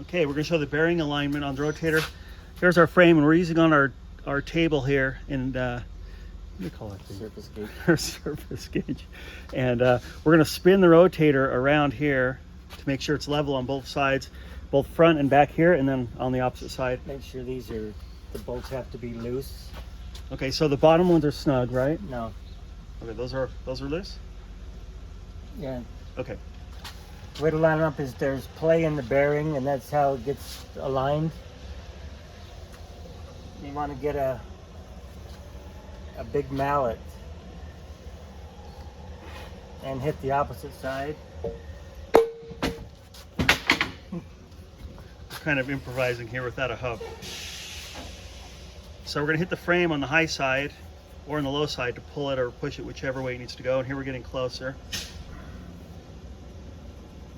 Okay, we're going to show the bearing alignment on the rotator. Here's our frame, and we're using on our table here, and what do you call it? Surface gauge. Our surface gauge. And we're going to spin the rotator around here to make sure it's level on both sides, both front and back here, and then on the opposite side. Make sure the bolts have to be loose. Okay, so the bottom ones are snug, right? No. Okay, those are loose? Yeah. Okay. The way to line them up is there's play in the bearing, and that's how it gets aligned. You want to get a big mallet and hit the opposite side. We're kind of improvising here without a hub. So we're going to hit the frame on the high side or on the low side to pull it or push it whichever way it needs to go. And here we're getting closer.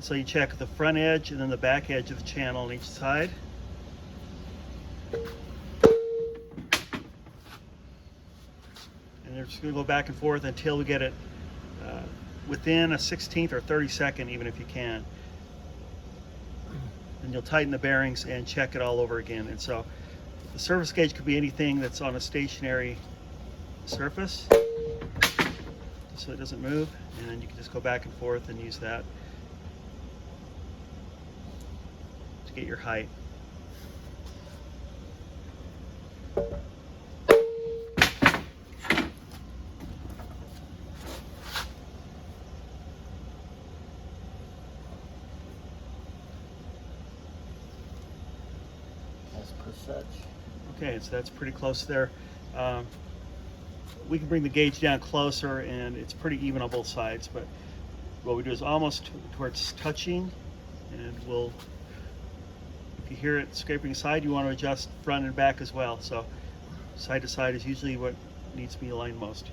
So you check the front edge and then the back edge of the channel on each side. And you're just going to go back and forth until we get it within a 16th or 32nd, even if you can. And you'll tighten the bearings and check it all over again. And so the surface gauge could be anything that's on a stationary surface, so it doesn't move, and then you can just go back and forth and use that to get your height. As per such. Okay, so that's pretty close there. We can bring the gauge down closer, and it's pretty even on both sides, but what we do is almost towards touching, and if you hear it scraping aside, you want to adjust front and back as well. So side to side is usually what needs to be aligned most.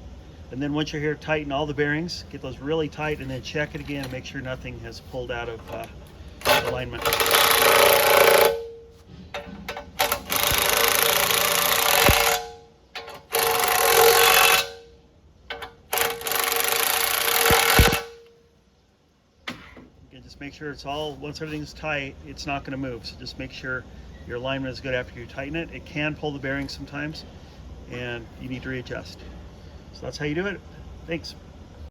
And then once you're here, tighten all the bearings, get those really tight, and then check it again and make sure nothing has pulled out of alignment. Just make sure it's all, once everything's tight, it's not going to move. So just make sure your alignment is good after you tighten it. It can pull the bearings sometimes, and you need to readjust. So that's how you do it. Thanks.